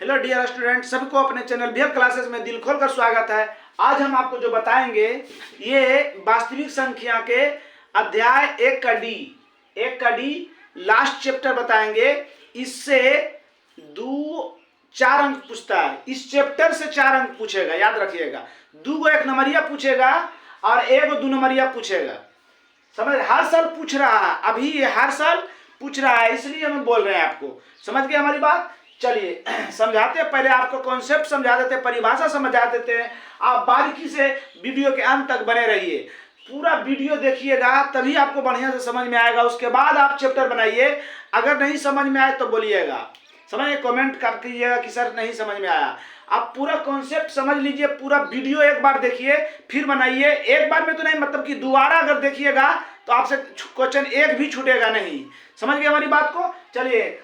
Hello dear student, सबको अपने channel भियप classes में दिल खोल कर स्वागत है। आज हम आपको जो बताएंगे ये वास्तविक संख्या के अध्याय एक का डी लास्ट चैप्टर बताएंगे। इससे 4 अंक पूछता है। इस चैप्टर से 4 अंक पूछेगा, याद रखिएगा। 2 को 1 नंबरिया पूछेगा और 1 को 2 नंबरिया पूछेगा। समझ, हर साल पूछ रहा है, अभी ये हर साल पूछ रहा है, इसलिए हम बोल रहे हैं आपको। समझ गए हमारी बात? चलिए समझाते हैं, पहले आपको कॉन्सेप्ट समझा देते हैं, परिभाषा समझा देते हैं। आप बारीकी से वीडियो के अंत तक बने रहिए, पूरा वीडियो देखिएगा, तभी आपको बढ़िया से समझ में आएगा। उसके बाद आप चैप्टर बनाइए। अगर नहीं समझ में आए तो बोलिएगा, समझिए, कमेंट कर कीजिएगा कि सर नहीं समझ में आया। आप पूरा कॉन्सेप्ट समझ लीजिए, पूरा वीडियो एक बार देखिए फिर बनाइए। एक बार में तो नहीं, मतलब कि दोबारा अगर देखिएगा तो आपसे क्वेश्चन एक भी छूटेगा नहीं। समझ गए हमारी बात को? चलिए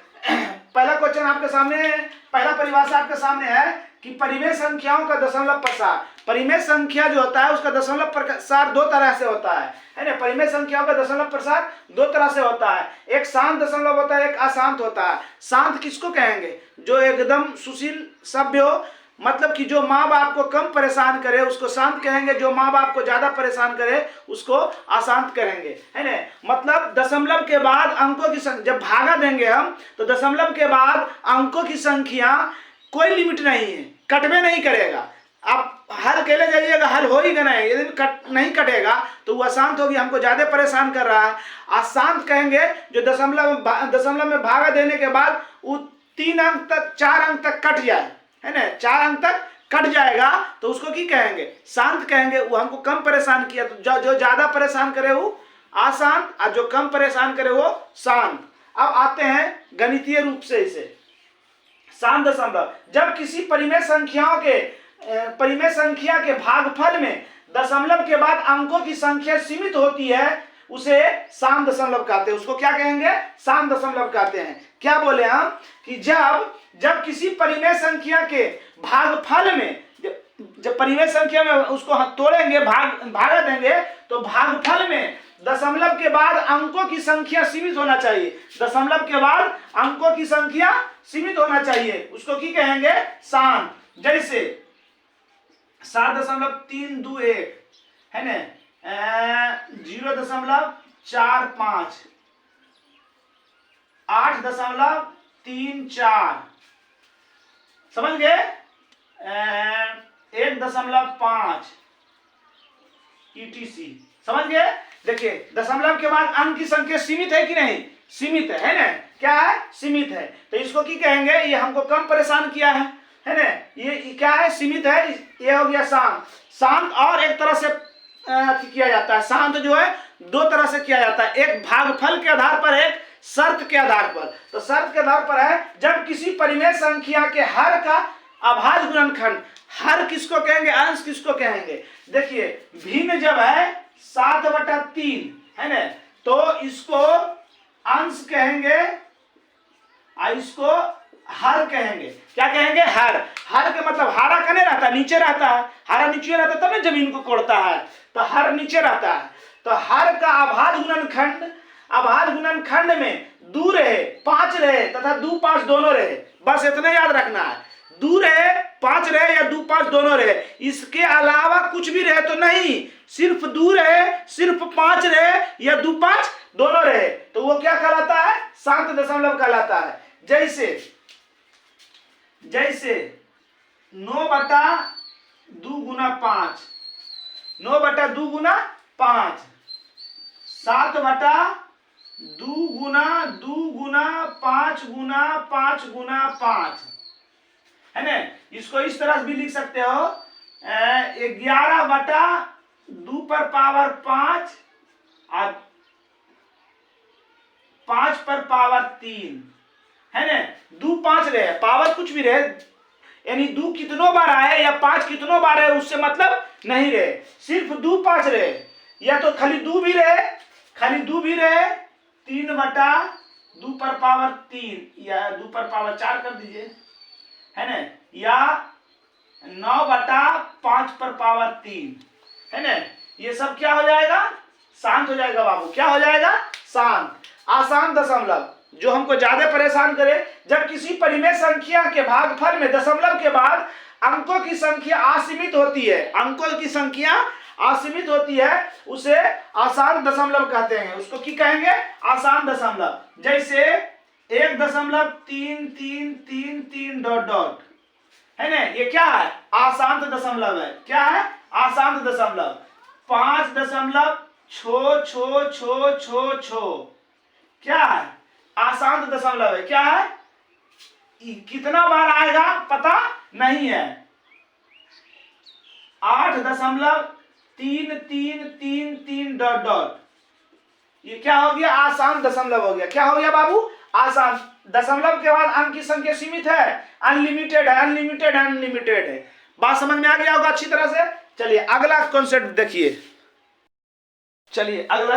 पहला क्वेश्चन आपके सामने है, पहला परिभाषा आपके सामने है कि परिमेय संख्याओं का दशमलव प्रसार। परिमेय संख्या जो होता है उसका दशमलव प्रसार 2 तरह से होता है ना। परिमेय संख्याओं का दशमलव प्रसार 2 तरह से होता है। एक शांत दशमलव होता है, एक अशांत होता है। शांत किसको कहेंगे? जो एकदम सुशील सभ्य हो, मतलब कि जो माँ बाप को कम परेशान करे उसको शांत कहेंगे, जो माँ बाप को ज्यादा परेशान करे उसको अशांत कहेंगे, है ना। मतलब दशमलव के बाद अंकों की संख्या, जब भागा देंगे हम तो दशमलव के बाद अंकों की संख्या कोई लिमिट नहीं है, कटवे नहीं करेगा। आप हल अकेले जाइएगा, हल हो ही नहीं। यदि नहीं कटेगा तो वो अशांत होगी, हमको ज्यादा परेशान कर रहा है। अशांत कहेंगे जो दशमलव में भागा देने के बाद वो 3 अंक तक, 4 अंक तक कट जाए, है ना, 4 अंक तक कट जाएगा तो उसको की कहेंगे? शांत कहेंगे। वो हमको कम परेशान किया तो जो ज्यादा परेशान करे वो अशांत, और जो कम परेशान करे वो शांत। अब आते हैं गणितीय रूप से इसे। शांत दशमलव, जब किसी परिमेय संख्या के भागफल में दशमलव के बाद अंकों की संख्या सीमित होती है उसे शांत दशमलव कहते हैं। उसको क्या कहेंगे? शांत दशमलव कहते हैं। क्या बोले हम कि जब किसी परिमेय संख्या के भागफल में, जब परिमेय संख्या में उसको हम तोड़ेंगे, भागा देंगे, तो भागफल में दशमलव के बाद अंकों की संख्या सीमित होना चाहिए। दशमलव के बाद अंकों की संख्या सीमित होना चाहिए, उसको की कहेंगे? शांत। जैसे 7.321 है ना, 0.45, 8.34, समझ गए, 1.5 ETC, समझ गए। देखिए दशमलव के बाद अंक की संख्या सीमित है कि नहीं? सीमित है ना। क्या है? सीमित है। तो इसको की कहेंगे? ये हमको कम परेशान किया है ना। ये क्या है? सीमित है। ये हो गया शांत। शांत और एक तरह से किया जाता है। शांत जो है 2 तरह से किया जाता है, एक भागफल के आधार पर, एक शर्त के आधार पर। तो शर्त के आधार पर है जब किसी परिमेय संख्या के हर का अभाज्य गुणनखंड, हर किसको कहेंगे? अंश किसको कहेंगे? देखिए भिन्न जब है 7/3 है ना, तो इसको अंश कहेंगे और इसको हर कहेंगे। क्या कहेंगे? हर। हर के मतलब हारा कने रहता है, नीचे रहता है। हारा नीचे रहता है तब ना जमीन को कोड़ता है, तो हर नीचे रहता है। तो हर का अभाज्य गुणनखंड में 2 रहे, 5 रहे तथा 2, 5 दोनों रहे। बस इतना याद रखना है। 2 रहे, 5 रहे या 2, 5 दोनों रहे। इसके अलावा कुछ भी रहे तो नहीं, सिर्फ 2 रहे, सिर्फ 5 रहे या 2, 5 दोनों रहे, तो वो क्या कहलाता है? शांत दशमलव कहलाता है। जैसे 9/2 गुना 5, 9/2 गुना 5, 7/2 गुना 2 गुना 5 गुना 5 गुना 5, है ना। इसको इस तरह से भी लिख सकते हो, 11/2 पर पावर 5 और 5 पर पावर 3, है ना। 2, 5 रहे, पावर कुछ भी रहे, यानी 2 कितनों बार आए या 5 कितनों बार आए उससे मतलब नहीं रहे, सिर्फ 2, 5 रहे, या तो खाली 2 भी रहे, 3/2 पर पावर 3 या 2 पर पावर 4 कर दीजिए, है ना, या 9/5 पर पावर 3, है ना। ये सब क्या हो जाएगा? शांत हो जाएगा बाबू। क्या हो जाएगा? शांत। आसान दशमलव, जो हमको ज्यादा परेशान करे, जब किसी परिमेय संख्या के भागफल में दशमलव के बाद अंकों की संख्या असीमित होती है, अंकों की संख्या असीमित होती है, उसे आसान दशमलव कहते हैं। उसको की कहेंगे? आसान दशमलव। जैसे 1.3333 डॉट डॉट है ना, ये क्या है? आशांत दशमलव है। क्या है? आशांत दशमलव। 5.6 क्या है? आशांत दशमलव है। क्या है? कितना बार आएगा पता नहीं है। 8.3333 डॉट डॉट, ये क्या हो गया? आसान दशमलव हो गया। क्या हो गया बाबू? आसान। दशमलव के बाद अंक की संख्या सीमित है, अनलिमिटेड है, अनलिमिटेड है, अनलिमिटेड है। बात समझ में आ गया होगा अच्छी तरह से। चलिए अगला कॉन्सेप्ट देखिए। चलिए अगला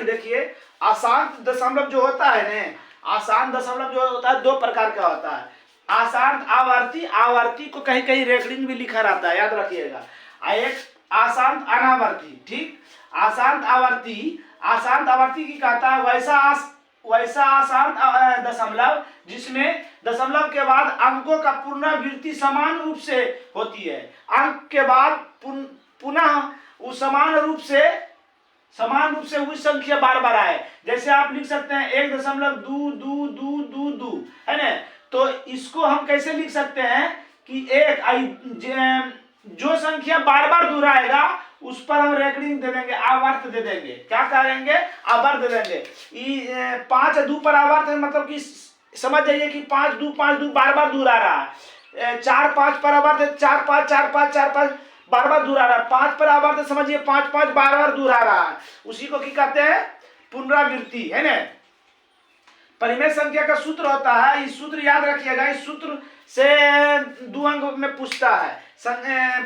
देखिए, आसान दशमलव जो होता है ना, आसान दशमलव जो होता है दो प्रकार का होता है। आसान आवर्ती, आवर्ती को कहीं कहीं रेकॉर्डिंग भी लिखा रहता है, याद रखिएगा। एक आसान अनावर्ती, ठीक। आसान आवर्ती, आसान आवर्ती की कहता है वैसा आसान दशमलव जिसमें दशमलव के बाद अंकों का पुनरावृत्ति समान रूप से होती है। अंक के बाद पुनः उस समान रूप से वही संख्या बार बार आए। जैसे आप लिख सकते हैं 1.22222 है ना। तो इसको हम कैसे लिख सकते हैं कि जो संख्या बार बार दोहराएगा उस पर हम रेकॉर्डिंग दे देंगे, आवर्त दे देंगे। क्या करेंगे? आवर्त दे देंगे। 5 पर आवर्त है, मतलब कि समझ जाइए कि 5 2 बार बार दोहरा रहा है। 4 5 पर आवर्त है, 4 5 4 5 4 5 बार बार दोहरा रहा है। 5 पर आवर्त है, समझिए 5 5 बार बार दोहरा रहा है। उसी को क्या कहते हैं? पुनरावृत्ति, है ना। परिमेय संख्या का सूत्र होता है, इस सूत्र याद रखिएगा, इस सूत्र से 2 अंक में पूछता है।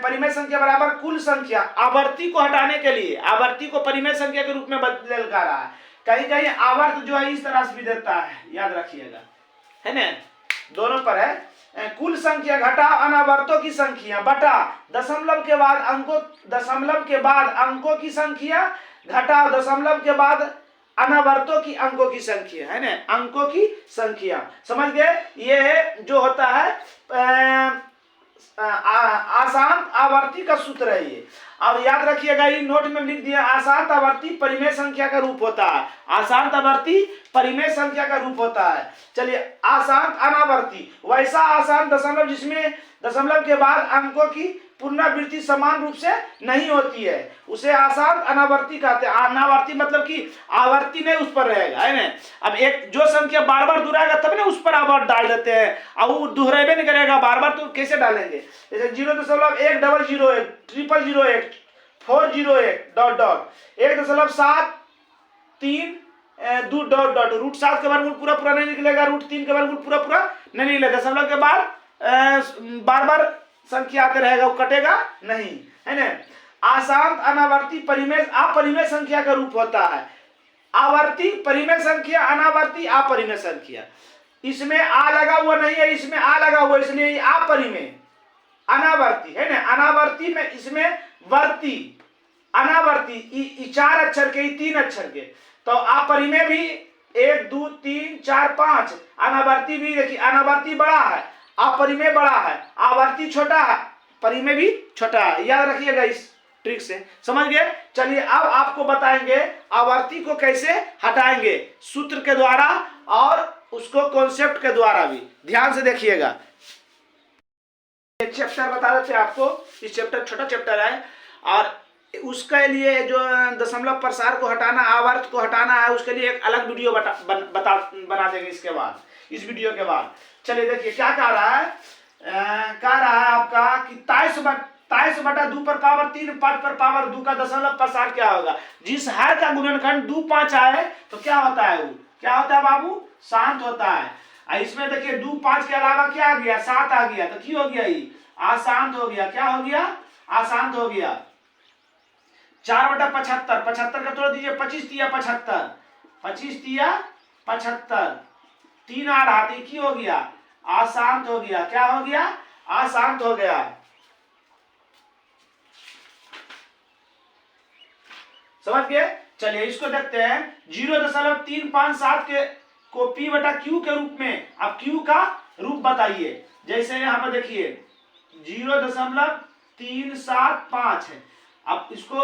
परिमेय संख्या बराबर कुल संख्या। आवर्ती को हटाने के लिए आवर्ती को परिमेय संख्या के रूप में बदल कर रहा है। कहीं कहीं आवर्त जो है इस तरह से भी देता है, याद रखिएगा, है ना। दोनों पर है। कुल संख्या घटा अनावर्तों की संख्या बटा दशमलव के बाद अंकों की संख्या घटा दशमलव के बाद अनावर्तों की अंकों की संख्या, है ना, अंकों की संख्या। समझ गए? ये जो होता है आसान आवर्ती का सूत्र है ये। और याद रखिएगा, ये नोट में लिख दिया, आसान आवर्ती परिमेय संख्या का रूप होता है। आसान आवर्ती परिमेय संख्या का रूप होता है। चलिए आसान अनावर्ती, वैसा आसान दशमलव जिसमें दशमलव के बाद अंकों की पुनरावृत्ति समान रूप से नहीं होती है, उसे आसान अनावर्ती कहते हैं। अनावर्ती मतलब कि आवर्ती नहीं उस पर रहेगा, है ना। अब एक जो संख्या बार बार दोहराएगा तब ना उस पर आवर्त डाल देते हैं, और वो दोहराबे नहीं करेगा बार बार, तो कैसे डालेंगे? जैसे 0.1001 00001 401 डॉट डॉट 1.73 डॉट डॉट। √7 के वर्गमूल पूरा पूरा नहीं निकलेगा, √3 के वर्गमूल पूरा पूरा नहीं निकलेगा। दशमलव के बाद बार बार संख्या आते रहेगा, वो कटेगा नहीं, है ना। आसान अनावर्ती परिमेय अपरिमेय संख्या का रूप होता है। आवर्ती परिमेय संख्या, अनावर्ती अपरिमेय संख्या। इसमें आ लगा हुआ नहीं है, इसमें आ लगा हुआ, इसलिए अपरिमेय। अनावर्ती, है ना। अनावर्ती में इसमें वर्ती, अनावर्ती 4 अक्षर के, 3 अक्षर के। तो अपरिमेय भी 1 2 3 4 5। अनावर्ती भी देखिए, अनावर्ती बड़ा है, अपरिमेय बड़ा है, आवर्ती छोटा है, परिमेय भी छोटा है। याद रखिएगा इस ट्रिक से, समझ गए? चलिए अब आपको बताएंगे आवर्ती को कैसे हटाएंगे, सूत्र के द्वारा और उसको कॉन्सेप्ट के द्वारा भी। ध्यान से देखिएगा, चैप्टर बता देते हैं आपको। इस चैप्टर छोटा चैप्टर है, और उसके लिए जो दशमलव प्रसार को हटाना, आवर्त को हटाना है, उसके लिए एक अलग वीडियो बना देंगे इसके बाद, इस वीडियो के बाद। चलिए देखिए क्या कह रहा है। कह रहा है आपका कि 23/2 पर पावर 3 5 पर पावर 2 का दशमलव प्रसार क्या होगा? जिस हर का गुणनखंड 2 5 आए तो क्या होता है? वो क्या होता है बाबू? शांत होता है। इसमें देखिए 2 5 के अलावा क्या आ गया? 7 आ गया, तो क्यों हो गया? ये अशांत हो गया। क्या हो गया? अशांत हो गया। 4/75, 75 का तोड़ दीजिए, 25 तिया 75, 25 तिया 75, 3 आ रहा, तो की हो गया? अशांत हो गया। क्या हो गया? अशांत हो गया। समझ गए? चलिए इसको देखते हैं। 0.357 के को P बटा Q के रूप में, अब Q का रूप बताइए। जैसे यहाँ पर देखिए 0.375 है, अब इसको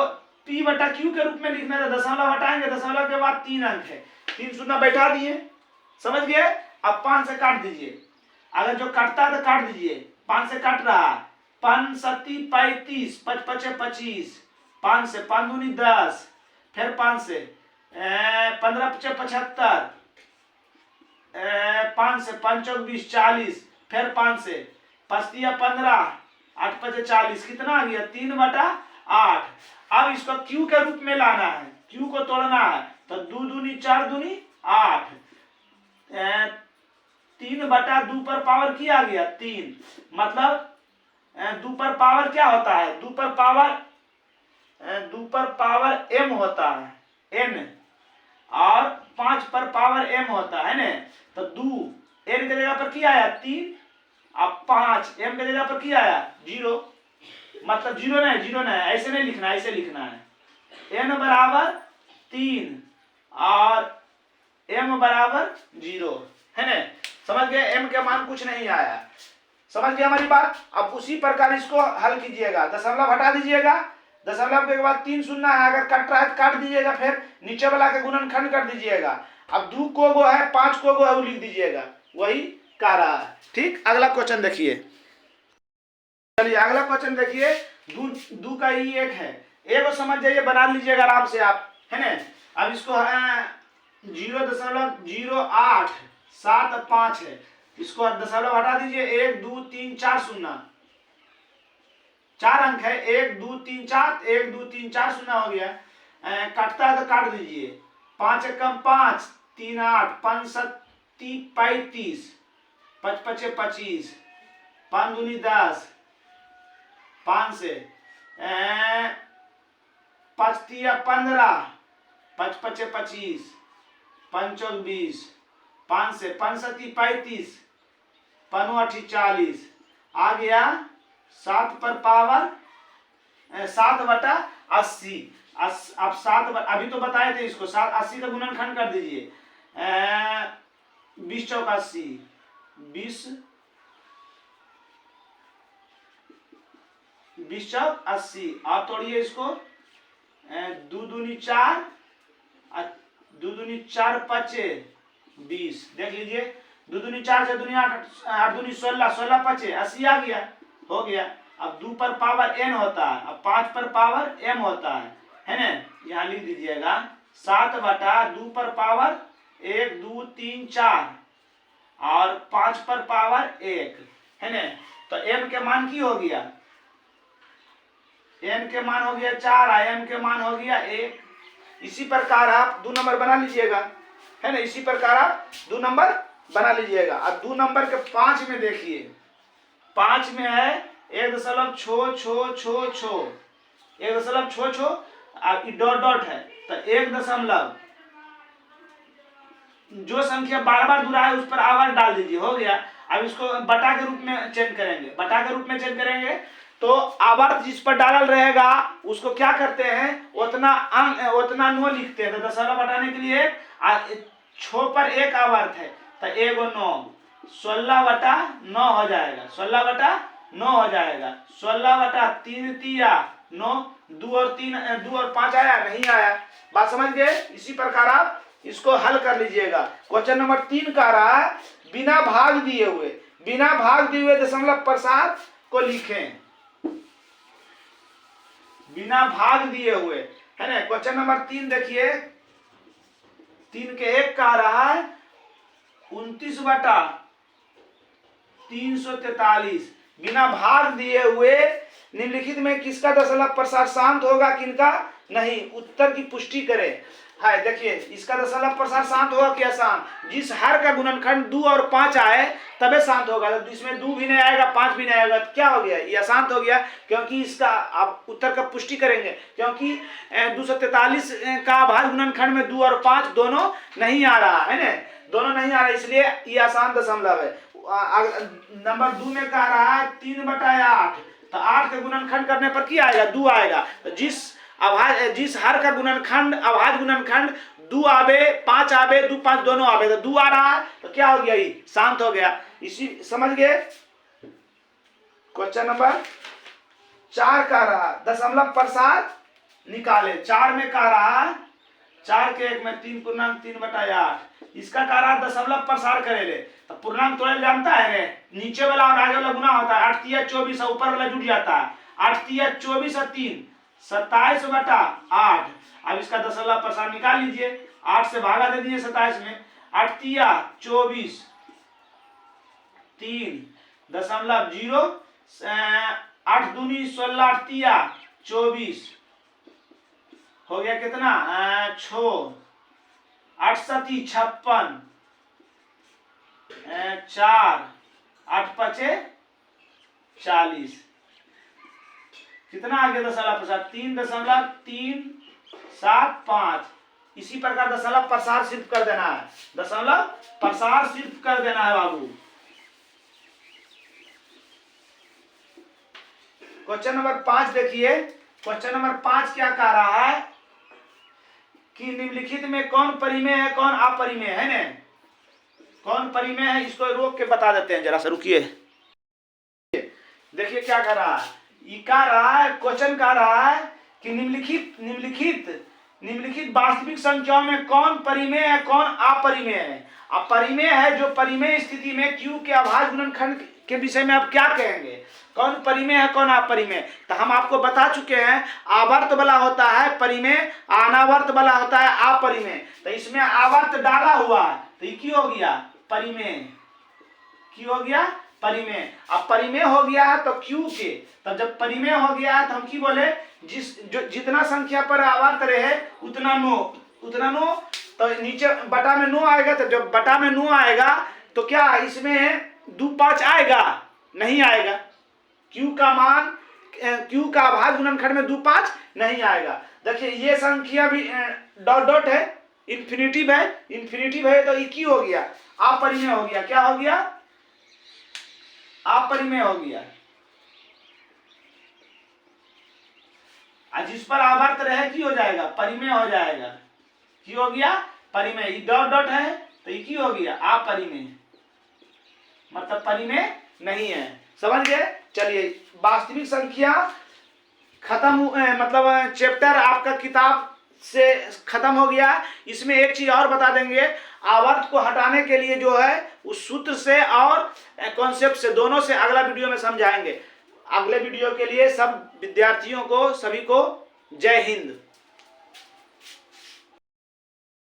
P बटा Q के रूप में लिखना है, दशमलव हटाएंगे, दशमलव के बाद 3 अंक है, 3 शून्य बैठा दिए, समझ गए। अब 5 से काट दीजिए, अगर जो काटता है तो काट दीजिए, 5 से काट रहा है, 5 सत्ती 35, 5 पचे 25, 5 से 5 दूनी 10, फिर 5 से 15 पचे 75, 5 से 5 चौक 20 40, फिर 5 से 5 दिया 15, 8 पचे 40, कितना आ गया 3/8। अब इसको Q के रूप में लाना है, Q को तोड़ना है, तो 2 दूनी 4 दूनी 8, 3/2 पर पावर क्या आ गया 3, मतलब 2 पर पावर क्या होता है, 2 पर पावर m होता है n, और 5 पर पावर m होता है ना, तो 2 n के जगह पर क्या आया 3, अब 5 m के जगह पर क्या आया 0, मतलब 0 नहीं, ऐसे नहीं लिखना, ऐसे लिखना है n बराबर 3 और m बराबर 0, है ना, समझ गए। m के मान कुछ नहीं आया, समझ गए हमारी बात। अब उसी प्रकार इसको हल कीजिएगा, दशमलव हटा दीजिएगा, दशमलव के बाद 3 शून्य है, अगर कट रहा है तो काट दीजिएगा, फिर नीचे वाला के गुणनखंड कर दीजिएगा। अब 2 को गो है, 5 को गो है, वो लिख दीजिएगा, वही कह रहा है। ठीक, अगला क्वेश्चन देखिए, चलिए अगला क्वेश्चन देखिए, 2 का ही एक है, एक को समझ जाइए, बना लीजिएगा आराम से आप, है ना। अब इसको 0.0875 है, इसको दशमलव हटा दीजिए, 1 2 3 4 शून्य, 4 अंक है, 1 2 3 4, 1 2 3 4 शून्य हो गया, कटता है तो काट दीजिए, 5 एकम 5, 3 8, 5 सत्ती 35, 5 पचे 25, 5 दूनी 10, 5 से 5 तिया 15, 5 पचे 25, 5 चौक 20, 5 से 5 सत्ती 35, 5 अठी 40, आ गया 7 पर पावर 7/80। अब 7 अभी तो बताए थे इसको, 80 का गुणनखंड कर दीजिए, 20 चौक 80, 20 चौक 80, आप तोड़िए इसको, 2 दूनी 4, 2 दूनी 4 पचे 20, देख लीजिए, 2 दूनी 4 से दूनी 8, 8 दूनी 16, 16 पचे 80 आ गया, हो गया। अब 2 पर पावर n होता है, अब 5 पर पावर m होता है ना, यहाँ लिख दीजिएगा 7/2 पर पावर 1 2 3 4 और 5 पर पावर 1, है ना, तो m के मान की हो गया, n के मान हो गया 4, m के मान हो गया 1। इसी प्रकार आप 2 नंबर बना लीजिएगा, है ना, इसी प्रकार आप 2 नंबर बना लीजिएगा। अब 2 नंबर के 5 में देखिए, 5 में है 1.6, 1.6 अब डॉट डॉट है, तो 1 दशमलव, जो संख्या बार बार जुड़ा है उस पर आवाज डाल दीजिए, हो गया। अब इसको बटा के रूप में चेंज करेंगे, बटा के रूप में चेंज करेंगे तो आवर्त जिस पर डालल रहेगा उसको क्या करते हैं, उतना नो लिखते हैं, तो दशमलव हटाने के लिए 6 पर 1 आवर्त है, तो 1 और 9, 16/9 हो जाएगा, 16/9 हो जाएगा, 16/3 तिया 9, 2 और 5 आया नहीं आया, बात समझ गए। इसी प्रकार आप इसको हल कर लीजिएगा। क्वेश्चन नंबर 3 का रहा है, बिना भाग दिए हुए दशमलव प्रसाद को लिखें, बिना भाग दिए हुए, है ना। क्वेश्चन नंबर 3 देखिए, 3 के 1 का रहा है 29/343, बिना भाग दिए हुए निम्नलिखित में किसका दशमलव प्रसाद शांत होगा, किनका नहीं, उत्तर की पुष्टि करें। है देखिए, इसका दशमलव प्रसाद शांत होगा क्या, शांत, जिस हर का गुणनखंड 2 और 5 आए तबे शांत होगा, तो इसमें 2 भी नहीं आएगा 5 भी नहीं आएगा, तो क्या हो गया, यह अशांत हो गया, क्योंकि इसका आप उत्तर का पुष्टि करेंगे, क्योंकि 243 का अभाज्य गुणनखंड में 2 और 5 दोनों नहीं आ रहा है ना, दोनों नहीं आ रहा, इसलिए यह अशांत दशमलव है। नंबर 2 में कह रहा है 3/8, तो 8 के गुणनखंड करने पर क्या आएगा, 2 आएगा, तो जिस हर का गुणनखंड अभाज्य गुणनखंड दो आवे 5 आवे 2 5 दोनों आवे, तो 2 आ रहा है तो क्या हो गया, ये शांत हो गया। इसी समझ गए। क्वेश्चन नंबर 4 का रहा दशमलव प्रसार निकाले। 4 में का रहा 4 के 1 में 3 पूर्णांक 3/8। इसका का रहा दशमलव प्रसार करेले, तो पूर्णांक तोड़े जानता है रे, नीचे वाला और आगे वाला गुना होता है। 8 तिया 24 और ऊपर वाला जुड़ जाता है। 8 तिया 24 और 3 27/8। अब इसका दशमलव प्रसार निकाल लीजिए। 8 से भागा दे दीजिए 27 में। 8 तिया 24 3.0 8 दूनी 16 8 तिया 24 हो गया कितना 6 8 सती 56 4 8 पचे 40। कितना आ गया दशमलव प्रसार 3.375। इसी प्रकार दशमलव प्रसार सिर्फ कर देना है, दशमलव प्रसार सिर्फ कर देना है बाबू। क्वेश्चन नंबर 5 देखिए। क्वेश्चन नंबर 5 क्या कह रहा है कि निम्नलिखित में कौन परिमेय है कौन अपरिमेय है ना, कौन परिमेय है इसको रोक के बता देते हैं, जरा सा रुकिए। देखिए क्या कह रहा है, ये कह रहा है क्वेश्चन कह रहा है कि निम्नलिखित वास्तविक संख्याओं में कौन परिमेय है कौन अपरिमेय है। अपरिमेय है जो परिमेय स्थिति में क्यू के अभाज्य गुणनखंड के विषय में आप क्या कहेंगे, कौन परिमेय है कौन अपरिमेय। तो हम आपको बता चुके हैं आवर्त वाला होता है परिमेय, अनावर्त वाला होता है अपरिमेय। तो इसमें आवर्त डाला हुआ है तो ये क्यों हो गया परिमेय, क्यों हो गया परिमेय। अब परिमेय हो गया है तो क्यू के, तो जब परिमेय हो गया है तो हम की बोले जितना संख्या पर आवर्त रहे उतना नो। तो नीचे बटा में 9 आएगा, तो जब बटा में 9 आएगा तो क्या इसमें 2 5 आएगा, नहीं आएगा। क्यू का मान क्यू का अभाज्य गुणनखंड में 2 5 नहीं आएगा। देखिए ये संख्या भी डॉट डॉट है, इन्फिनिटिव है तो ये क्यों हो गया अपरिमेय हो गया। क्या हो गया अपरिमेय हो गया। जिस पर आवर्त रहे की हो जाएगा परिमेय हो जाएगा। की हो गया परिमेय, डॉट डॉट है तो ये की हो गया अपरिमेय, मतलब परिमेय नहीं है। समझ गए। चलिए वास्तविक संख्या खत्म, मतलब चैप्टर आपका किताब से खत्म हो गया। इसमें एक चीज और बता देंगे, आवर्त को हटाने के लिए जो है उस सूत्र से और कॉन्सेप्ट से दोनों से अगला वीडियो में समझाएंगे। अगले वीडियो के लिए सब विद्यार्थियों को सभी को जय हिंद।